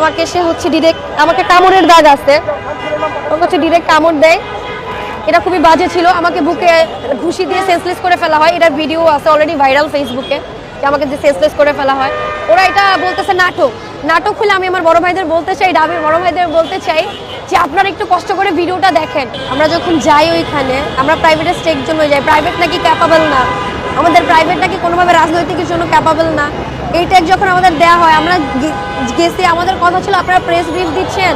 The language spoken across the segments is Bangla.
আমাকে সে হচ্ছে ডিরেক্ট আমাকে কামড়ের দাগ আছে, ও হচ্ছে ডিরেক্ট কামড় দেয়। এটা খুবই বাজে ছিল। আমাকে বুকে ঘুষি দিয়ে সেন্সলেস করে ফেলা হয়। এটার ভিডিও আছে অলরেডি ভাইরাল ফেসবুকে, যে আমাকে যে সেন্সলেস করে ফেলা হয়। ওরা এটা বলতেছে নাটক। নাটক হলে আমি আমার বড় ভাইদের বলতে চাই, ডাবির বড় ভাইদের বলতে চাই যে আপনারা একটু কষ্ট করে ভিডিওটা দেখেন। আমরা যখন যাই ওইখানে, আমরা প্রাইভেটের স্টেক জন্য যাই, প্রাইভেট নাকি ক্যাপাবল না, আমাদের প্রাইভেট নাকি কোনোভাবে রাজনৈতিকের জন্য ক্যাপাবল না। এই ট্যাগ যখন আমাদের দেওয়া হয়, আমরা গেছি, আমাদের কথা ছিল আপনারা প্রেস ব্রিফ দিচ্ছেন,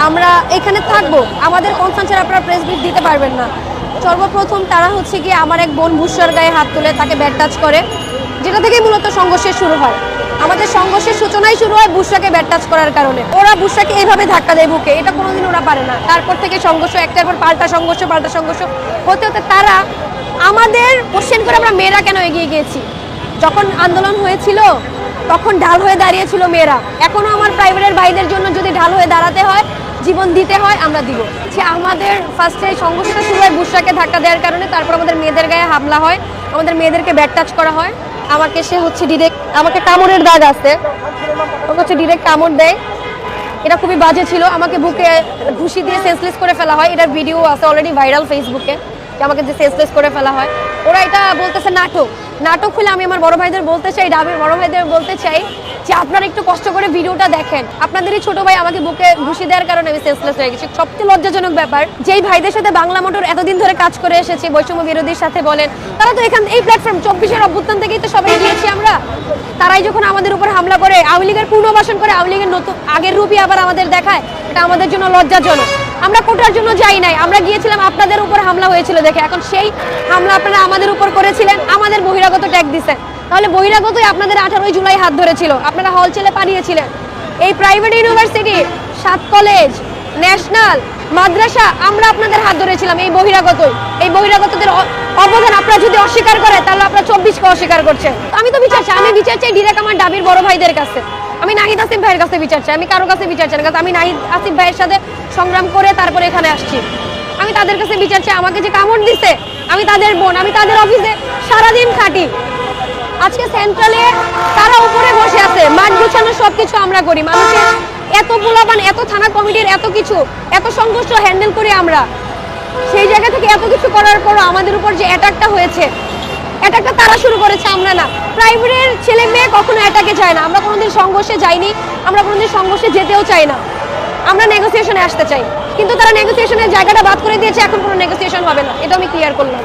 আমরা এখানে থাকবো, আমাদের কনসার্ন ছাড়া আপনারা প্রেস ব্রিফ দিতে পারবেন না। সর্বপ্রথম তারা হচ্ছে কি আমার এক বোন বুসার গায়ে হাত তুলে তাকে ব্যাট টাচ করে, যেটা থেকেই মূলত সংঘর্ষের শুরু হয়। আমাদের সংঘর্ষের সূচনাই শুরু হয় বুসাকে ব্যাট টাচ করার কারণে। ওরা বুসাকে এইভাবে ধাক্কা দেয় বুকে, এটা কোনোদিন ওরা পারে না। তারপর থেকে সংঘর্ষ, একটার পর পাল্টা সংঘর্ষ হতে হতে তারা আমাদের কোশ্চেন করে আমরা মেয়েরা কেন এগিয়ে গিয়েছি। যখন আন্দোলন হয়েছিল তখন ঢাল হয়ে দাঁড়িয়েছিল মেয়েরা। এখনো আমার প্রাইভেটের ভাইদের জন্য যদি ঢাল হয়ে দাঁড়াতে হয়, জীবন দিতে হয়, আমরা দিব। আমাদের ফার্স্টে সংঘর্ষটা শুরু হয় বুসাকে ধাক্কা দেওয়ার কারণে, তারপর আমাদের মেয়েদের গায়ে হামলা হয়, আমাদের মেয়েদেরকে ব্যাট টাচ করা হয়। আমাকে সে হচ্ছে ডিরেক্ট আমাকে কামড়ের দাগ আছে, ও হচ্ছে ডিরেক্ট কামড় দেয়। এটা খুবই বাজে ছিল। আমাকে বুকে ঘুষি দিয়ে সেন্সলেস করে ফেলা হয়। এটার ভিডিও আছে অলরেডি ভাইরাল ফেসবুকে, যে আমাকে যে সেন্সলেস করে ফেলা হয়। ওরা এটা বলতেছে নাটক। নাটক হলে আমি আমার বড় ভাইদের বলতে চাই, ডাবির বড় ভাইদের বলতে চাই যে আপনারা একটু কষ্ট করে ভিডিওটা দেখেন। আপনাদেরই ছোট ভাই আমাকে বুকে ঘুষি দেওয়ার কারণে আমি সেন্সলেস হয়ে গেছি। সবচেয়ে লজ্জাজনক ব্যাপার, যেই ভাইদের সাথে বাংলা মোটর এতদিন ধরে কাজ করে এসেছি, বৈষম্য বিরোধীর সাথে বলেন, তারা তো এখান এই প্ল্যাটফর্ম 24-এর অভ্যুত্থান থেকেই তো সবাই গিয়েছি আমরা। তারাই যখন আমাদের উপর হামলা করে, আওয়ামী লীগের পুনর্বাসন করে, আওয়ামী লীগের নতুন আগের রূপই আবার আমাদের দেখায়, এটা আমাদের জন্য লজ্জাজনক। আমরা কোটার জন্য যাই নাই, আমরা গিয়েছিলাম আপনাদের উপর হামলা হয়েছিল দেখে। এখন সেই হামলা আপনারা আমাদের উপর করেছিলেন, আমাদের বহিরাগত ট্যাগ দিচ্ছেন। তাহলে বহিরাগতই আপনাদের 18 জুলাই হাত ধরেছিল, আপনারা হল ছেলে পাঠিয়েছিলেন। এই প্রাইভেট ইউনিভার্সিটি, 7 কলেজ, ন্যাশনাল মাদ্রাসা, আমরা আপনাদের হাত ধরেছিলাম। এই বহিরাগতদের অবদান আপনারা যদি অস্বীকার করে, তাহলে আপনারা 24কে অস্বীকার করছেন। আমি তো বিচার চাই, আমি বিচার চাই ডিরেক্ট আমার ডাবির বড় ভাইদের কাছে। আমি নাহিদ আসিফ ভাইয়ের কাছে বিচার চাই, আমি কারো কাছে বিচার চাই না। আমি নাহিদ আসিফ ভাইয়ের সাথে সংগ্রাম করে তারপরে এখানে আসছি। আমি তাদের কাছে বিচার চাই। আমাকে যে কামড় দিছে, আমি তাদের বোন, আমি তাদের অফিসে সারাদিন খাটি। আজকে সেন্ট্রালে তারা উপরে বসে আছে, মাঠ গুছানো সবকিছু আমরা করি। মানুষের এত পোলাপান, এত থানা কমিটির এত কিছু, এত সংঘর্ষ হ্যান্ডেল করি আমরা। সেই জায়গা থেকে এত কিছু করার পরও আমাদের উপর যে অ্যাটাকটা হয়েছে, অ্যাটাকটা তারা শুরু করেছে, আমরা না। প্রাইভেটের ছেলে মেয়ে কখনো অ্যাটাকে যায় না। আমরা কোনোদিন সংঘর্ষে যাইনি, আমরা কোনোদিন সংঘর্ষে যেতেও চাই না। আমরা নেগোসিয়েশনে আসতে চাই, কিন্তু তারা নেগোসিয়েশনের জায়গাটা বাদ করে দিয়েছে। এখন কোনো নেগোসিয়েশন হবে না, এটা আমি ক্লিয়ার করলাম।